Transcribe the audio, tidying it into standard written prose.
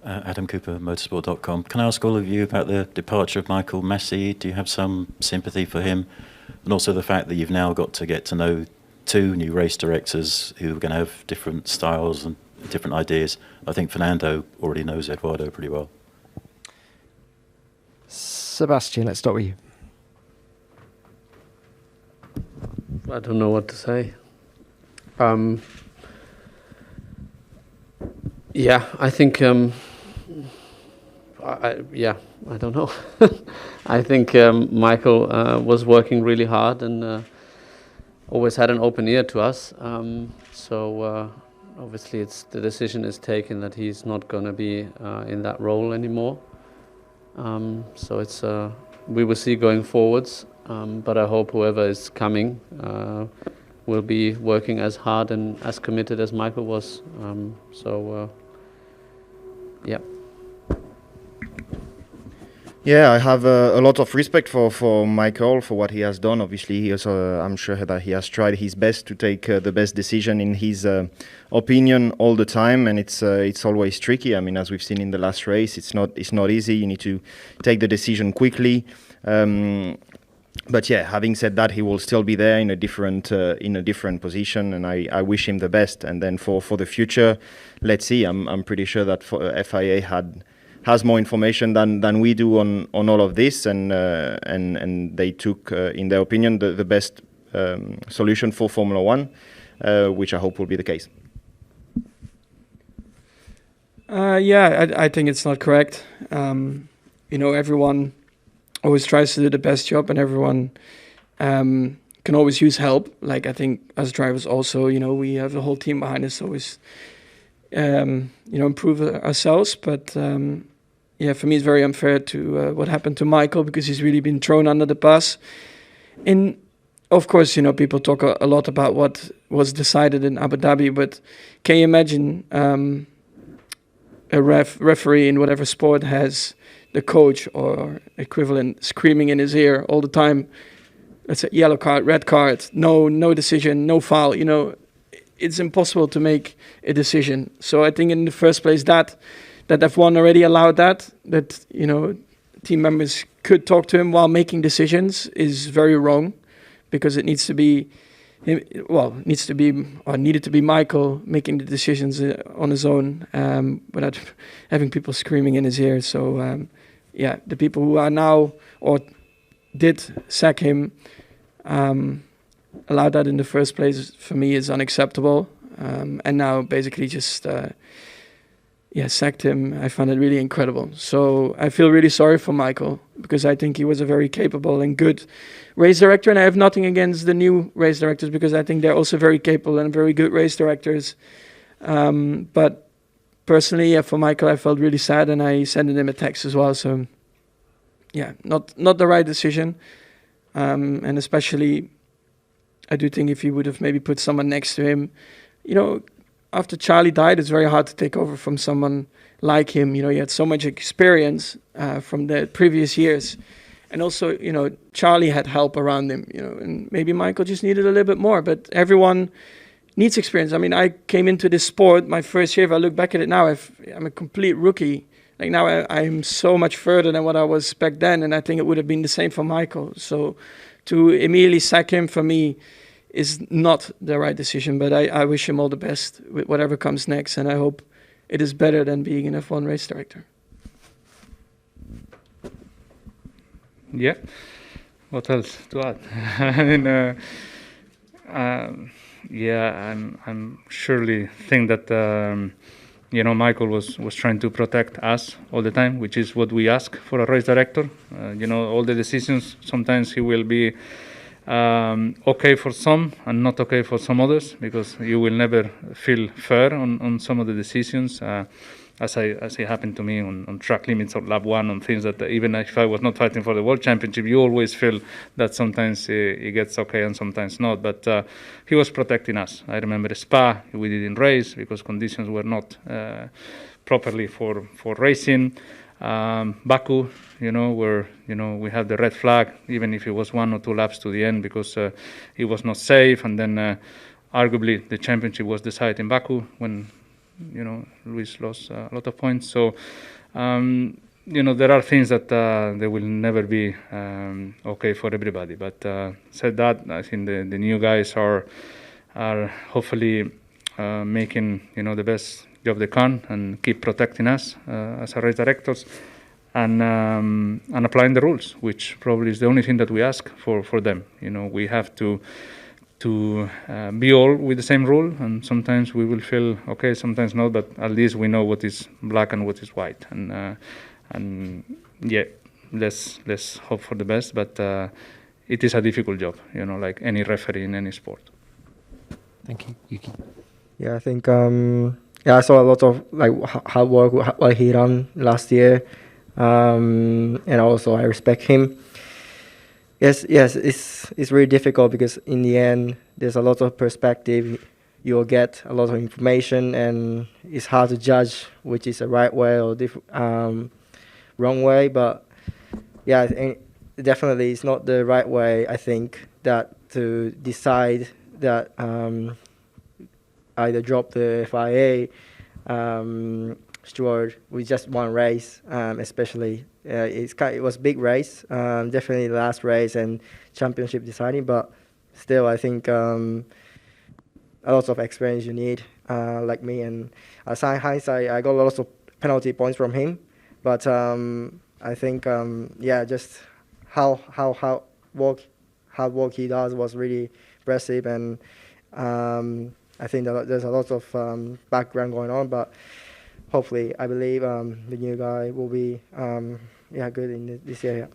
Adam Cooper, motorsport.com. Can I ask all of you about the departure of Michael Masi? Do you have some sympathy for him? And also the fact that you've now got to know two new race directors who are going to have different styles and different ideas. I think Fernando already knows Eduardo pretty well. Sebastian, let's start with you. I don't know what to say. Yeah, I think. I don't know. I think Michael was working really hard and always had an open ear to us. So obviously, the decision is taken that he's not going to be in that role anymore. So it's we will see going forwards. But I hope whoever is coming will be working as hard and as committed as Michael was. Yeah. Yeah, I have a lot of respect for Michael, for what he has done. Obviously, he also, I'm sure that he has tried his best to take the best decision in his opinion all the time, and it's always tricky. I mean, as we've seen in the last race, it's not easy. You need to take the decision quickly. But yeah, having said that, he will still be there in a different position, and I wish him the best. And then for the future, let's see. I'm pretty sure that FIA has more information than we do on all of this, and they took, in their opinion, the best solution for Formula One, which I hope will be the case. I think it's not correct. Everyone always tries to do the best job, and everyone can always use help. Like, I think as drivers also, we have a whole team behind us, always improve ourselves. But for me, it's very unfair to what happened to Michael, because he's really been thrown under the bus. And of course, people talk a lot about what was decided in Abu Dhabi, but can you imagine a referee in whatever sport has the coach or equivalent screaming in his ear all the time? Let's say yellow card, red card, no decision, no foul. It's impossible to make a decision. So I think in the first place that F1 already allowed that team members could talk to him while making decisions is very wrong, because it needs to be needed to be Michael making the decisions on his own, without having people screaming in his ear. So the people who are now or did sack him allowed that in the first place, for me, is unacceptable. And now basically just sacked him. I found it really incredible. So I feel really sorry for Michael, because I think he was a very capable and good race director, and I have nothing against the new race directors, because I think they're also very capable and very good race directors. But personally, for Michael, I felt really sad, and I sent him a text as well. So not the right decision. And especially, I do think if he would have maybe put someone next to him, after Charlie died, it's very hard to take over from someone like him. He had so much experience from the previous years. And also, Charlie had help around him, and maybe Michael just needed a little bit more. But everyone needs experience. I mean, I came into this sport my first year. If I look back at it now, I'm a complete rookie. Like, now I'm so much further than what I was back then, and I think it would have been the same for Michael. So to immediately sack him, for me, is not the right decision. But I wish him all the best with whatever comes next, and I hope it is better than being an F1 race director. Yeah, what else to add? I mean, I'm surely think that Michael was trying to protect us all the time, which is what we ask for a race director. All the decisions, sometimes he will be okay for some and not okay for some others, because you will never feel fair on some of the decisions. As it happened to me on track limits or lap one, on things that even if I was not fighting for the world championship, you always feel that sometimes it gets okay and sometimes not. But he was protecting us. I remember Spa, we didn't race because conditions were not properly for racing. Baku, where we had the red flag, even if it was 1 or 2 laps to the end, because it was not safe. And then arguably the championship was decided in Baku when Luis lost a lot of points. So, there are things that they will never be okay for everybody. But said that, I think the new guys are hopefully making the best job they can and keep protecting us as a race directors and applying the rules, which probably is the only thing that we ask for them. We have to be all with the same rule, and sometimes we will feel okay, sometimes not, but at least we know what is black and what is white, and yeah, let's hope for the best. But it is a difficult job, like any referee in any sport. Thank you, Yuki. Yeah, I think I saw a lot of hard work what he done last year, and also I respect him. Yes, it's really difficult because in the end there's a lot of perspective. You'll get a lot of information, and it's hard to judge which is the right way or wrong way. But yeah, definitely it's not the right way. I think that to decide that either drop the FIA steward with just one race, especially. It was a big race, definitely the last race and championship deciding, but still I think a lot of experience you need, like me. And as hindsight, I got lots of penalty points from him, but I think just how hard work he does was really impressive, and I think that there's a lot of background going on, but hopefully I believe the new guy will be good in this area.